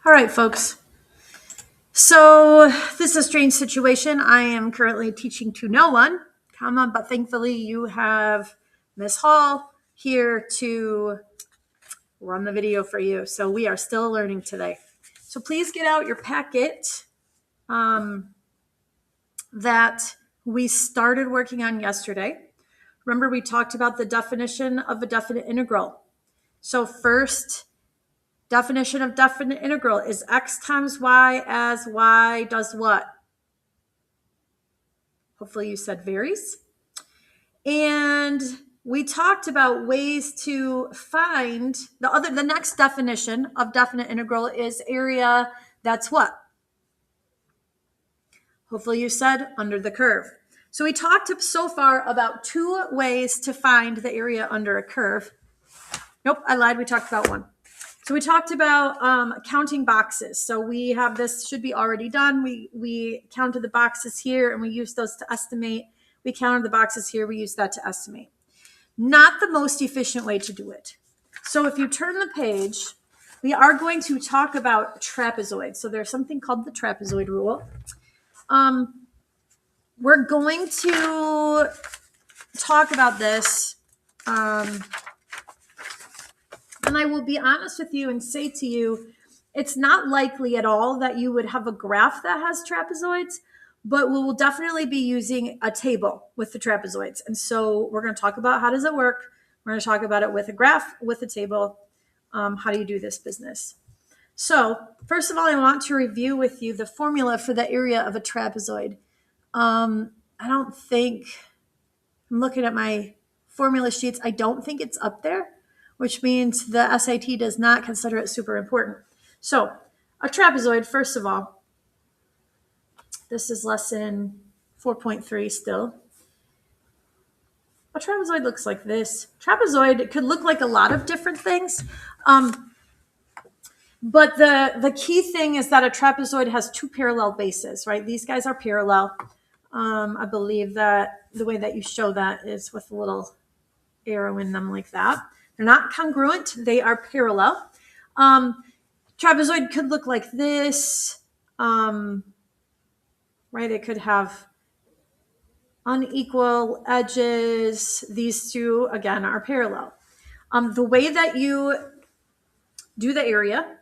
All right, folks. So this is a strange situation. I am currently teaching to no one, but thankfully you have Miss Hall here to run the video for you. So we are still learning today. So please get out your packet that we started working on yesterday. Remember, we talked about the definition of a definite integral. So first, definition of definite integral is x times y as y does what? Hopefully you said varies. And we talked about ways to find the next definition of definite integral is area that's what? Hopefully you said under the curve. So we talked so far about two ways to find the area under a curve. Nope, I lied. We talked about one. So we talked about counting boxes. So we have this should be already done. We counted the boxes here and we used those to estimate. We counted the boxes here. We used that to estimate. Not the most efficient way to do it. So if you turn the page, we are going to talk about trapezoids. So there's something called the trapezoid rule. We're going to talk about this. And I will be honest with you and say to you, it's not likely at all that you would have a graph that has trapezoids, but we will definitely be using a table with the trapezoids. And so we're going to talk about how does it work. We're going to talk about it with a graph, with a table. How do you do this business? So first of all, I want to review with you the formula for the area of a trapezoid. I don't think, I'm looking at my formula sheets, I don't think it's up there, which means the SAT does not consider it super important. So a trapezoid, first of all, this is lesson 4.3 still. A trapezoid looks like this. Trapezoid could look like a lot of different things. But the key thing is that a trapezoid has two parallel bases, right? These guys are parallel. I believe that the way that you show that is with a little arrow in them like that. They're not congruent. They are parallel. Trapezoid could look like this, right? It could have unequal edges. These two, again, are parallel. The way that you do the area,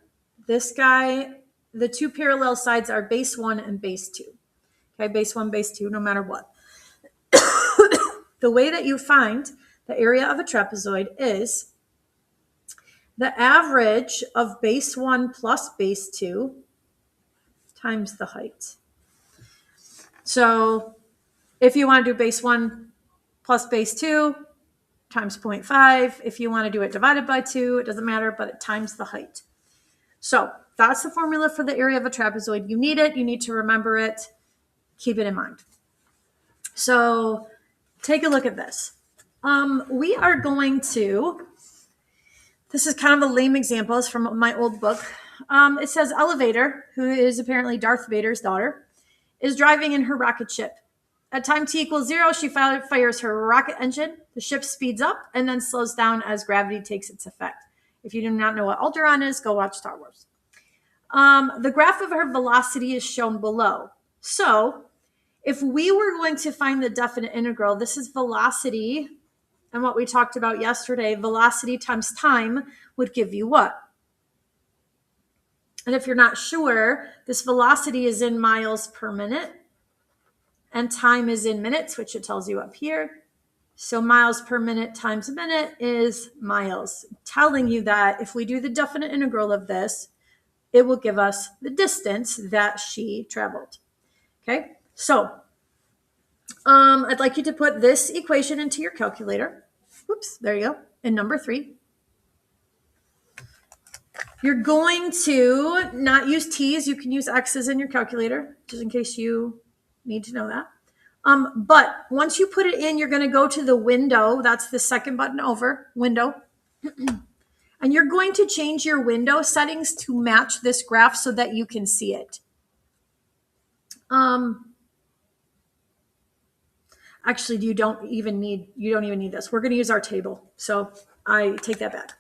this guy, the two parallel sides are base 1 and base 2. Okay, base 1, base 2, no matter what. The way that you find the area of a trapezoid is the average of base 1 plus base 2 times the height. So if you want to do base 1 plus base 2 times 0.5, if you want to do it divided by 2, it doesn't matter, but it times the height. So that's the formula for the area of a trapezoid. You need it. You need to remember it. Keep it in mind. So take a look at this. We are going to, this is kind of a lame example. It's from my old book. It says Elevator, who is apparently Darth Vader's daughter, is driving in her rocket ship. At time t equals 0, she fires her rocket engine. The ship speeds up and then slows down as gravity takes its effect. If you do not know what Alderaan is, go watch Star Wars. The graph of her velocity is shown below. So if we were going to find the definite integral, this is velocity, and what we talked about yesterday, velocity times time would give you what? And if you're not sure, this velocity is in miles per minute, and time is in minutes, which it tells you up here. So miles per minute times a minute is miles, telling you that if we do the definite integral of this, it will give us the distance that she traveled. Okay, so I'd like you to put this equation into your calculator. Oops, there you go. And number 3. You're going to not use t's. You can use x's in your calculator, just in case you need to know that. But once you put it in, you're going to go to the window. That's the second button over, window. And you're going to change your window settings to match this graph so that you can see it. Actually, you don't even need this. We're going to use our table. So I take that back.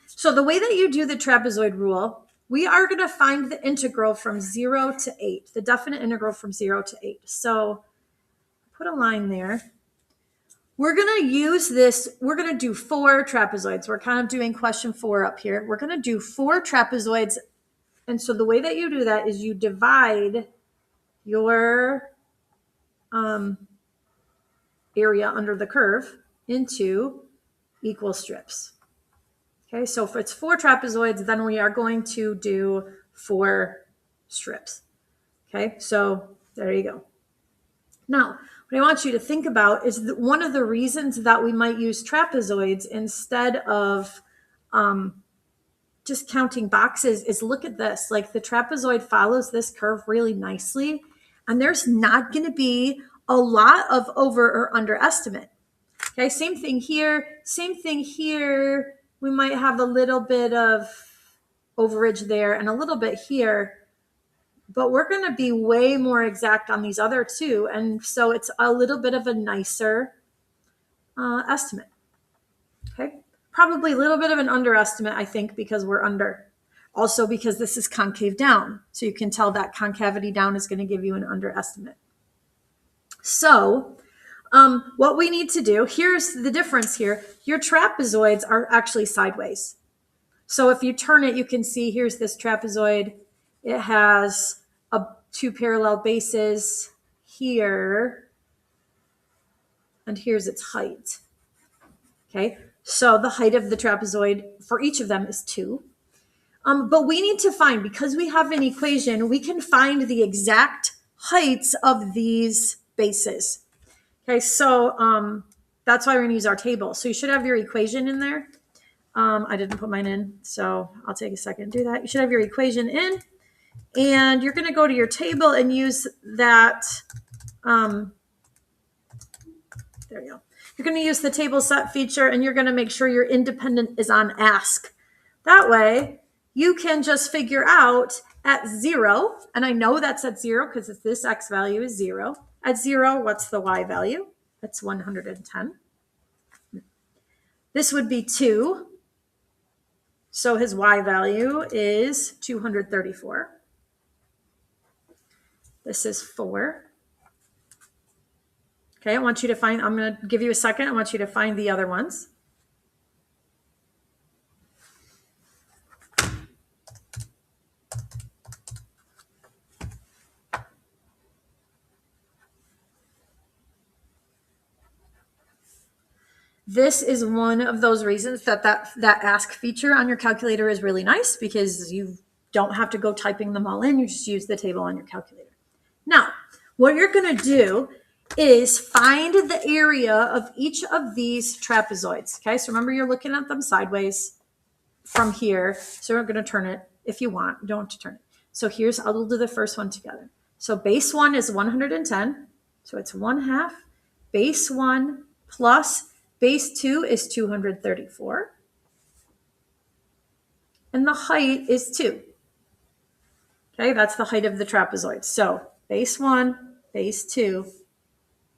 So the way that you do the trapezoid rule, we are going to find the integral from 0 to 8, the definite integral from 0 to 8. So put a line there. We're going to use this. We're going to do 4 trapezoids. We're kind of doing question 4 up here. We're going to do 4 trapezoids. And so the way that you do that is you divide your area under the curve into equal strips. Okay, so if it's 4 trapezoids, then we are going to do 4 strips. Okay, so there you go. Now, what I want you to think about is that one of the reasons that we might use trapezoids instead of just counting boxes is look at this. Like the trapezoid follows this curve really nicely, and there's not going to be a lot of over or underestimate. Okay, same thing here, same thing here. We might have a little bit of overage there and a little bit here, but we're going to be way more exact on these other 2. And so it's a little bit of a nicer estimate. Okay, probably a little bit of an underestimate, I think, because we're under. Also because this is concave down. So you can tell that concavity down is going to give you an underestimate. So what we need to do, here's the difference here. Your trapezoids are actually sideways. So if you turn it, you can see here's this trapezoid. It has 2 parallel bases here, and here's its height. Okay, so the height of the trapezoid for each of them is 2. But we need to find, because we have an equation, we can find the exact heights of these bases. Okay, so that's why we're going to use our table. So you should have your equation in there. I didn't put mine in, so I'll take a second to do that. You should have your equation in, and you're going to go to your table and use that. There you go. You're going to use the table set feature, and you're going to make sure your independent is on ask. That way, you can just figure out at 0, and I know that's at 0 because this x value is 0. At 0, what's the y value? That's 110. This would be 2. So his y value is 234. This is 4. Okay, I want you to find, I'm going to give you a second. I want you to find the other ones. This is one of those reasons that ask feature on your calculator is really nice, because you don't have to go typing them all in. You just use the table on your calculator. Now, what you're going to do is find the area of each of these trapezoids. Okay, so remember you're looking at them sideways from here. So we're going to turn it if you want. You don't have to turn it. So I'll do the first one together. So base 1 is 110. So it's 1/2. Base 1 plus base 2 is 234. And the height is 2. Okay, that's the height of the trapezoid. So base 1, base 2,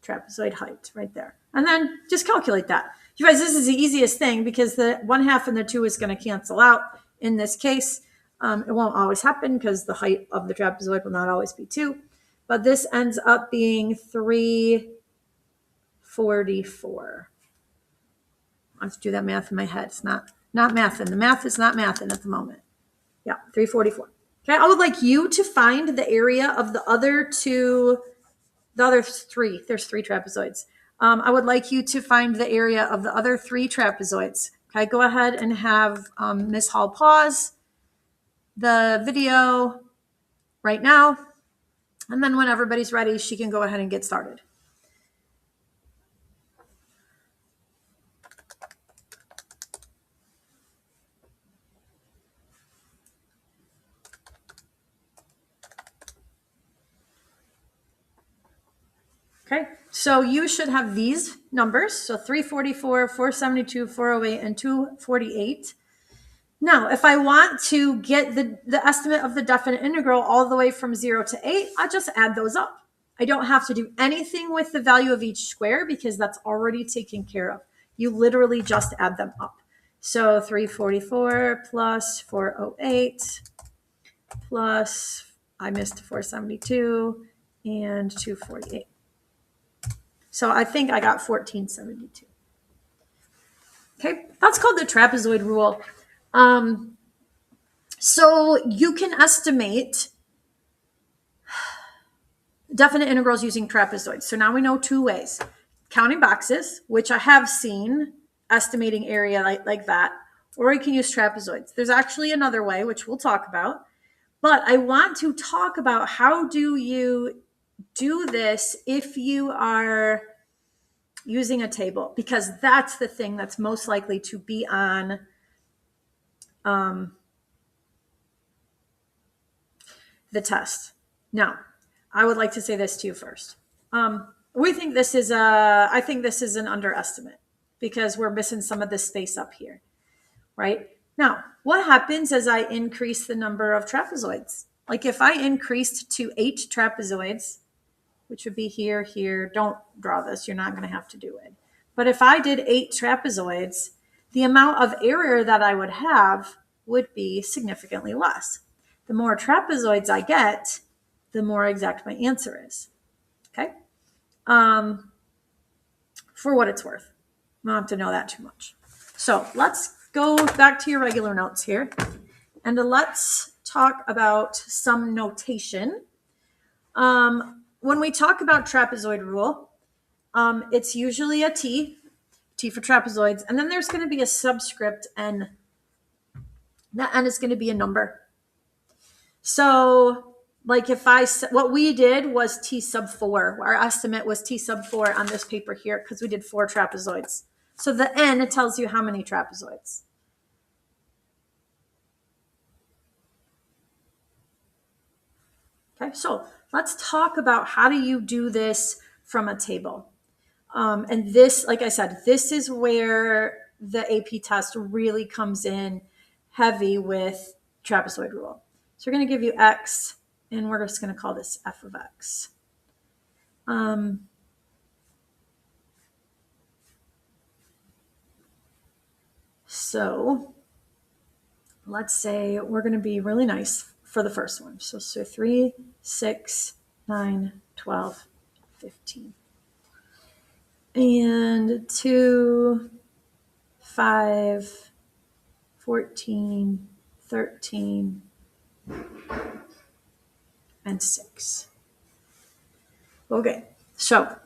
trapezoid height right there. And then just calculate that. You guys, this is the easiest thing because the 1/2 and the 2 is going to cancel out in this case. It won't always happen because the height of the trapezoid will not always be 2. But this ends up being 344. I have to do that math in my head. It's not mathing. The math is not mathing at the moment. Yeah, 344. Okay, I would like you to find the area of the other 3. There's 3 trapezoids. I would like you to find the area of the other 3 trapezoids. Okay, go ahead and have Ms. Hall pause the video right now. And then when everybody's ready, she can go ahead and get started. Okay, so you should have these numbers. So 344, 472, 408, and 248. Now, if I want to get the estimate of the definite integral all the way from 0 to 8, I just add those up. I don't have to do anything with the value of each square because that's already taken care of. You literally just add them up. So 344 plus 408 plus, I missed 472 and 248. So I think I got 1472. Okay, that's called the trapezoid rule. So you can estimate definite integrals using trapezoids. So now we know two ways. Counting boxes, which I have seen, estimating area like that, or you can use trapezoids. There's actually another way, which we'll talk about. But I want to talk about how do you do this if you are using a table, because that's the thing that's most likely to be on the test. Now, I would like to say this to you first. I think this is an underestimate because we're missing some of this space up here, right? Now, what happens as I increase the number of trapezoids? Like if I increased to 8 trapezoids, which would be here, here, don't draw this, you're not going to have to do it. But if I did 8 trapezoids, the amount of error that I would have would be significantly less. The more trapezoids I get, the more exact my answer is. Okay? For what it's worth. I don't have to know that too much. So let's go back to your regular notes here. And let's talk about some notation. When we talk about trapezoid rule, it's usually a T for trapezoids, and then there's going to be a subscript N. That N is going to be a number. So like what we did was T sub 4. Our estimate was T sub 4 on this paper here because we did 4 trapezoids. So the N, it tells you how many trapezoids. Okay, so let's talk about how do you do this from a table. And this, like I said, this is where the AP test really comes in heavy with trapezoid rule. So we're going to give you X, and we're just going to call this f of X. So let's say we're going to be really nice for the first one. So 3, 6, 9, 12, 15. And 2, 5, 14, 13, and 6. Okay, so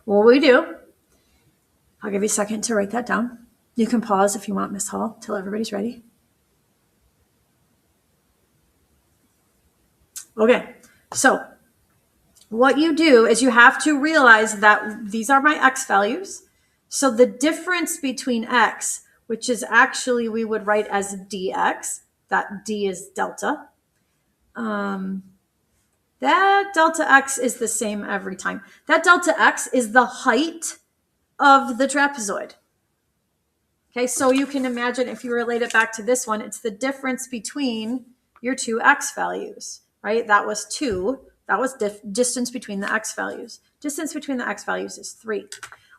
what we do, I'll give you a second to write that down. You can pause if you want, Miss Hall, till everybody's ready. Okay, so what you do is you have to realize that these are my X values. So the difference between X, which is actually we would write as dx, that d is delta. That delta x is the same every time. That delta x is the height of the trapezoid. Okay, so you can imagine if you relate it back to this one, it's the difference between your two x values, right? That was 2. That was distance between the x values. Distance between the x values is 3,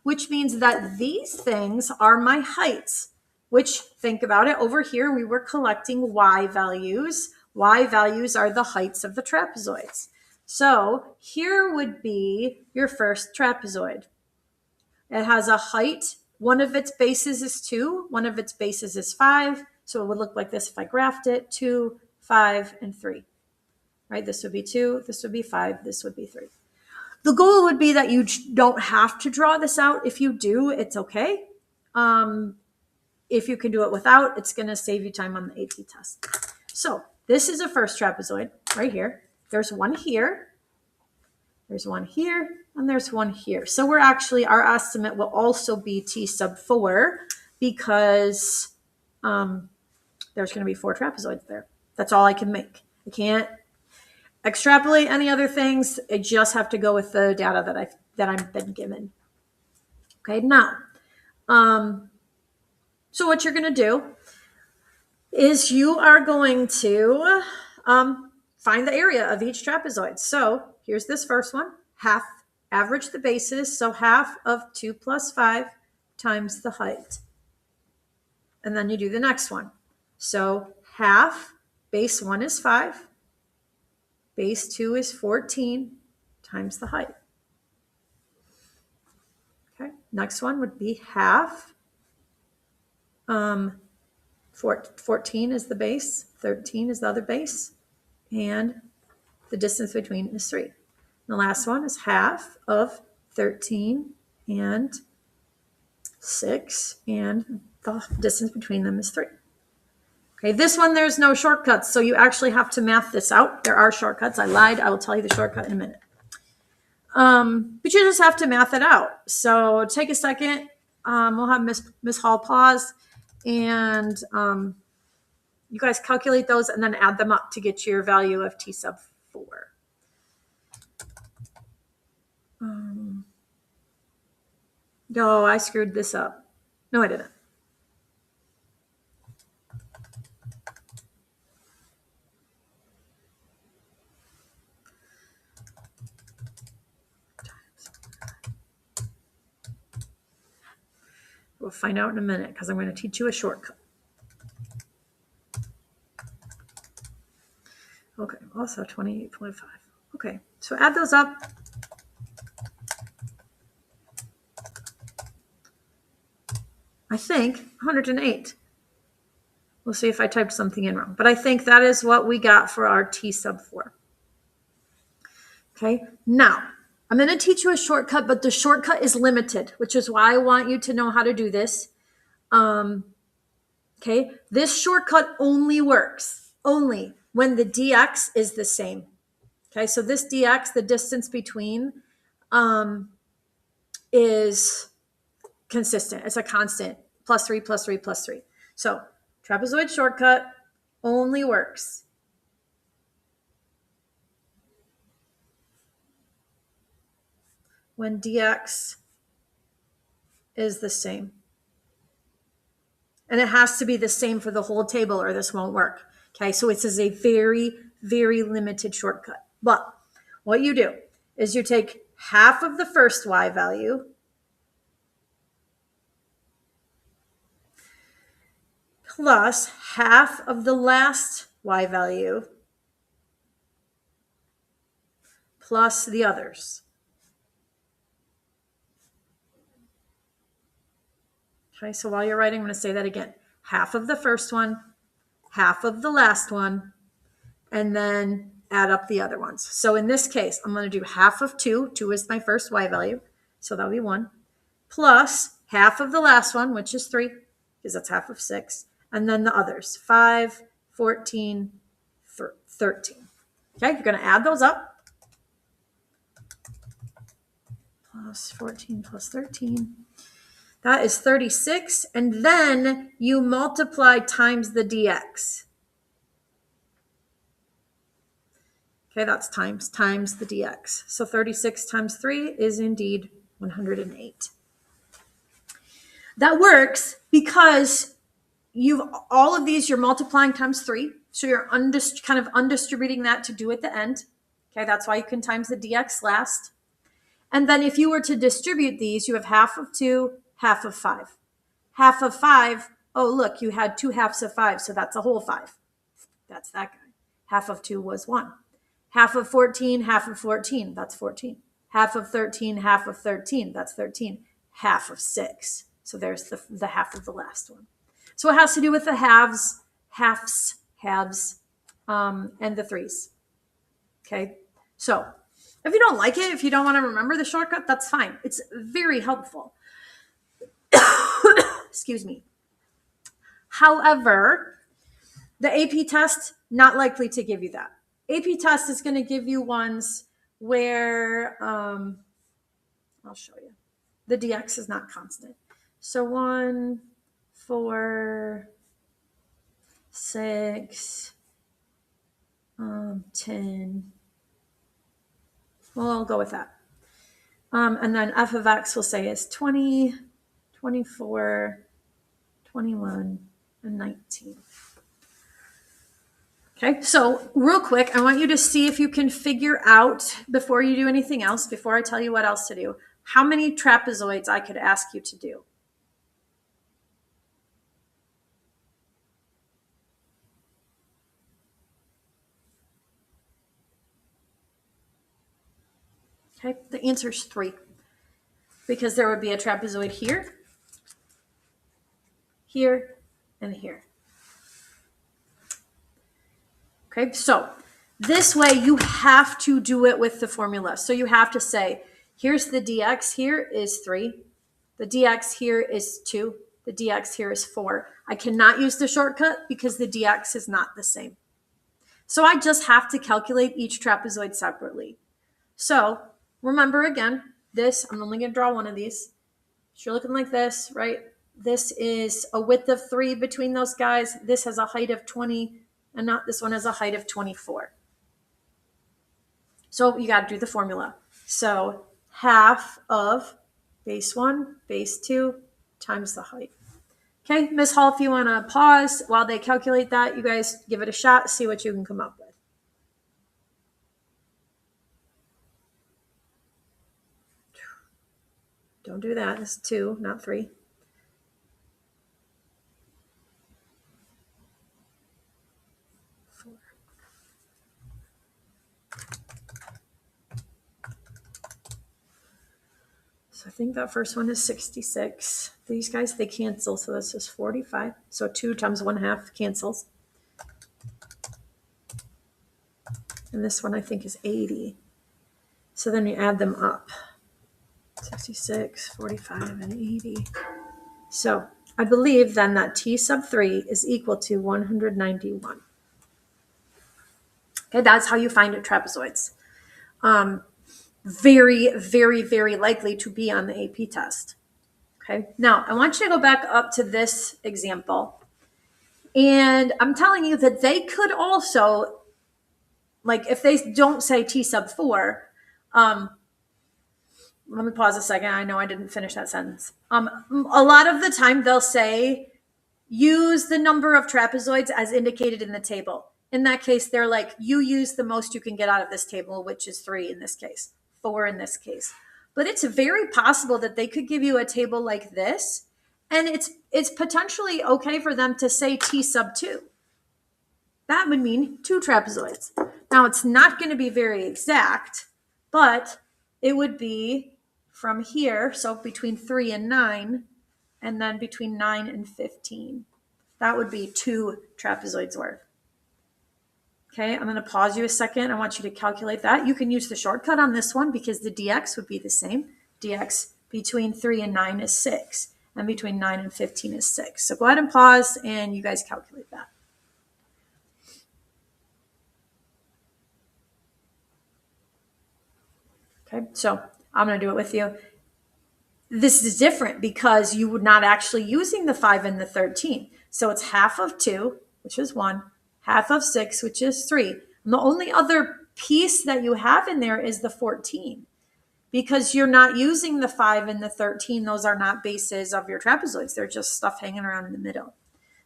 which means that these things are my heights, which, think about it, over here we were collecting y values. Y values are the heights of the trapezoids. So here would be your first trapezoid. It has a height. One of its bases is 2. One of its bases is 5. So it would look like this if I graphed it. 2, 5, and 3. Right? This would be 2. This would be 5. This would be 3. The goal would be that you don't have to draw this out. If you do, it's okay. If you can do it without, it's going to save you time on the AP test. So this is a first trapezoid right here. There's one here. There's one here. And there's one here. So we're actually, our estimate will also be T sub 4 because there's going to be 4 trapezoids there. That's all I can make. I can't extrapolate any other things. I just have to go with the data that I've been given. Okay, now, so what you're going to do is you are going to find the area of each trapezoid. So here's this first one, half, average the bases, so half of 2 plus 5 times the height. And then you do the next one. So half base 1 is 5, base 2 is 14 times the height. Okay, next one would be half. 14 is the base, 13 is the other base, and the distance between is 3. The last one is half of 13 and 6, and the distance between them is 3. Okay, this one there's no shortcuts, so you actually have to math this out. There are shortcuts. I lied. I will tell you the shortcut in a minute. But you just have to math it out. So take a second. We'll have Miss Hall pause, and you guys calculate those and then add them up to get your value of T sub 4. Oh, I screwed this up. No, I didn't. We'll find out in a minute because I'm going to teach you a shortcut. Okay, also 28.5. Okay, so add those up. I think 108. We'll see if I typed something in wrong, but I think that is what we got for our T sub 4. Okay, now I'm going to teach you a shortcut, but the shortcut is limited, which is why I want you to know how to do this. Okay, this shortcut only works when the dx is the same. Okay, so this dx, the distance between, is consistent. It's a constant, plus 3, plus 3, plus 3. So trapezoid shortcut only works when dx is the same. And it has to be the same for the whole table or this won't work. Okay, so this is a very, very limited shortcut. But what you do is you take half of the first y value plus half of the last y value plus the others. Okay, so while you're writing, I'm going to say that again. Half of the first one, half of the last one, and then add up the other ones. So in this case, I'm going to do half of 2. 2 is my first y value, so that'll be 1, plus half of the last one, which is 3, because that's half of 6, and then the others, 5, 14, 13. Okay, you're going to add those up. Plus 14 plus 13. That is 36, and then you multiply times the dx. Okay, that's times the dx. So 36 times 3 is indeed 108. That works because all of these you're multiplying times 3. So you're kind of undistributing that to do at the end. Okay, that's why you can times the dx last. And then if you were to distribute these, you have half of 2, half of 5. Half of 5, oh, look, you had 2 halves of 5, so that's a whole 5. That's that guy. Half of 2 was 1. Half of 14, that's 14. Half of 13, that's 13. Half of 6. So there's the half of the last one. So it has to do with the halves, and the 3s. Okay, so if you don't like it, if you don't want to remember the shortcut, that's fine. It's very helpful. Excuse me. However, the AP test, not likely to give you that. AP test is going to give you ones where, I'll show you. The dx is not constant. So 1, 4, 6, 10. Well, I'll go with that. And then f of x we'll say is 20, 24, 21, and 19. Okay, so real quick, I want you to see if you can figure out, before you do anything else, before I tell you what else to do, how many trapezoids I could ask you to do. Okay, the answer is 3 because there would be a trapezoid here, here, and here. Okay, so this way you have to do it with the formula. So you have to say, here's the dx here is 3. The dx here is 2. The dx here is 4. I cannot use the shortcut because the dx is not the same. So I just have to calculate each trapezoid separately. So remember again, this, I'm only going to draw one of these. So you're looking like this, right? This is a width of 3 between those guys. This has a height of 20, and not this one has a height of 24. So you got to do the formula. So half of base 1, base 2 times the height. Okay, Ms. Hall, if you want to pause while they calculate that, you guys give it a shot, see what you can come up with. Don't do that. It's 2, not 3. So I think that first one is 66. These guys, they cancel, so this is 45. So 2 times 1/2 cancels. And this one I think is 80. So then you add them up. 66, 45, and 80. So I believe then that T sub 3 is equal to 191. Okay, that's how you find trapezoids. Very, very, very likely to be on the AP test. Okay, now I want you to go back up to this example. And I'm telling you that they could also, like if they don't say T sub 4, let me pause a second. I know I didn't finish that sentence. A lot of the time they'll say, use the number of trapezoids as indicated in the table. In that case, they're like, you use the most you can get out of this table, which is 3 in this case, 4 in this case. But it's very possible that they could give you a table like this, and it's potentially okay for them to say T sub 2. That would mean 2 trapezoids. Now, it's not going to be very exact, but it would be from here, so between 3 and 9, and then between 9 and 15. That would be 2 trapezoids worth. Okay, I'm going to pause you a second. I want you to calculate that. You can use the shortcut on this one because the dx would be the same. Dx between 3 and 9 is 6, and between 9 and 15 is 6. So go ahead and pause, and you guys calculate that. Okay, so I'm going to do it with you. This is different because you would not actually using the 5 and the 13. So it's half of 2, which is 1, half of 6, which is 3. And the only other piece that you have in there is the 14 because you're not using the 5 and the 13. Those are not bases of your trapezoids. They're just stuff hanging around in the middle.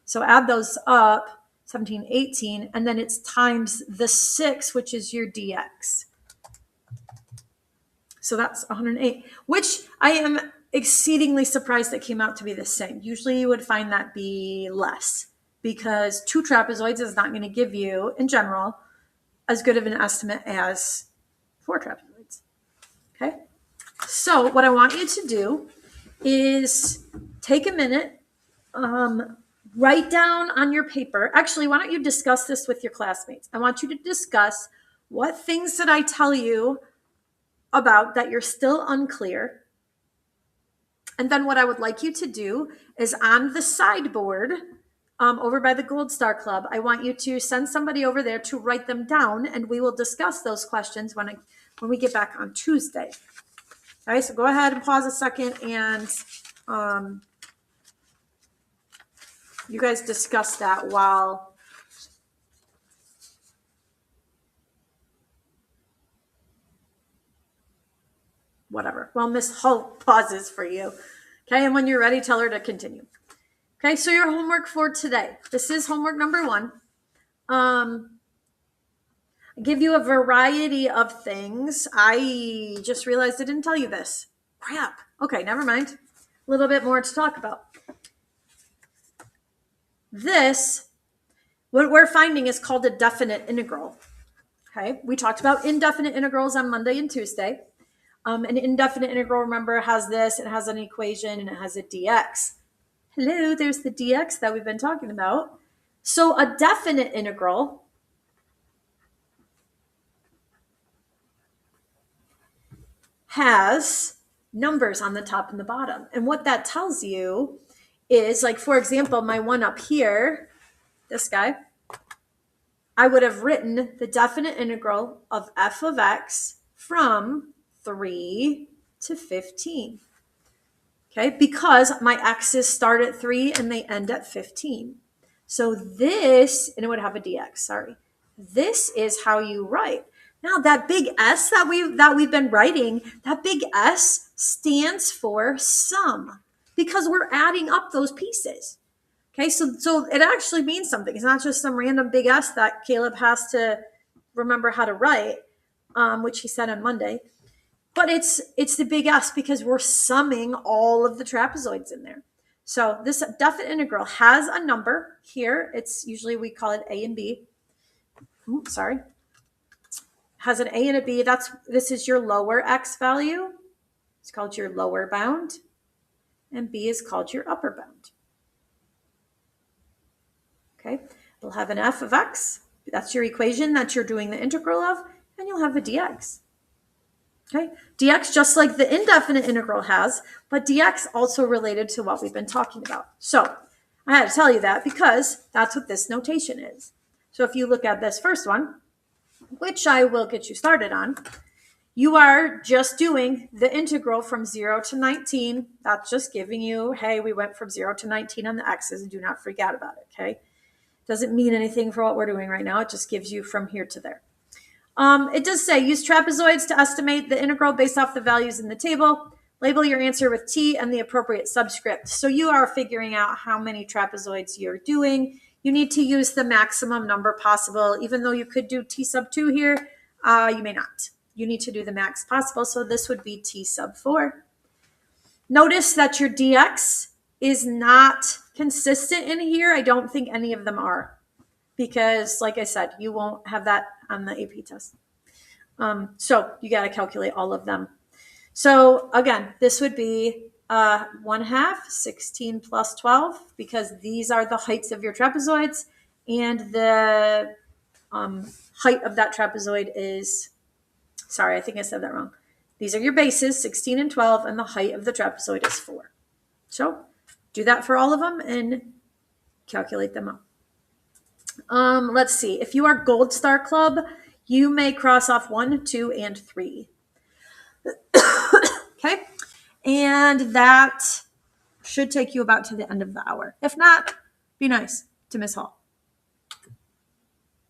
So add those up, 17, 18, and then it's times the 6, which is your dx. So that's 108, which I am exceedingly surprised that came out to be the same. Usually you would find that be less because 2 trapezoids is not going to give you, in general, as good of an estimate as 4 trapezoids. Okay? So what I want you to do is take a minute, write down on your paper. Actually, why don't you discuss this with your classmates? I want you to discuss what things did I tell you about that you're still unclear. And then what I would like you to do is on the sideboard over by the Gold Star Club, I want you to send somebody over there to write them down, and we will discuss those questions when we get back on Tuesday. All right, so go ahead and pause a second, and you guys discuss that while whatever. Well, Miss Hull pauses for you. Okay, and when you're ready, tell her to continue. Okay, so your homework for today. This is homework number 1. I give you a variety of things. I just realized I didn't tell you this. Crap. Okay, never mind. A little bit more to talk about. This, what we're finding is called a definite integral. Okay, we talked about indefinite integrals on Monday and Tuesday. An indefinite integral, remember, has this. It has an equation and it has a dx. Hello, there's the dx that we've been talking about. So a definite integral has numbers on the top and the bottom. And what that tells you is, like, for example, my one up here, this guy, I would have written the definite integral of f of x from 3 to 15. Okay, because my x's start at 3 and they end at 15. So this, and it would have a dx, sorry. This is how you write. Now that big S that we've been writing, that big S stands for sum because we're adding up those pieces. Okay, so it actually means something. It's not just some random big S that Caleb has to remember how to write, which he said on Monday. But it's the big S because we're summing all of the trapezoids in there. So this definite integral has a number here. It's usually, we call it A and B. Sorry. Has an A and a B. This is your lower X value. It's called your lower bound. And B is called your upper bound. Okay. You'll have an f of x. That's your equation that you're doing the integral of. And you'll have a dx. Okay, dx just like the indefinite integral has, but dx also related to what we've been talking about. So I had to tell you that because that's what this notation is. So if you look at this first one, which I will get you started on, you are just doing the integral from 0 to 19. That's just giving you, hey, we went from 0 to 19 on the x's, and do not freak out about it, okay? Doesn't mean anything for what we're doing right now. It just gives you from here to there. It does say use trapezoids to estimate the integral based off the values in the table. Label your answer with T and the appropriate subscript. So you are figuring out how many trapezoids you're doing. You need to use the maximum number possible. Even though you could do T sub 2 here, you may not. You need to do the max possible. So this would be T sub 4. Notice that your dx is not consistent in here. I don't think any of them are. Because, like I said, you won't have that on the AP test. So you got to calculate all of them. So again, this would be 1/2, 16 plus 12, because these are the heights of your trapezoids. And the height of that trapezoid is, sorry, I think I said that wrong. These are your bases, 16 and 12, and the height of the trapezoid is 4. So do that for all of them and calculate them up. Let's see. If you are Gold Star Club, you may cross off 1, 2, and 3. Okay. And that should take you about to the end of the hour. If not, be nice to Miss Hall.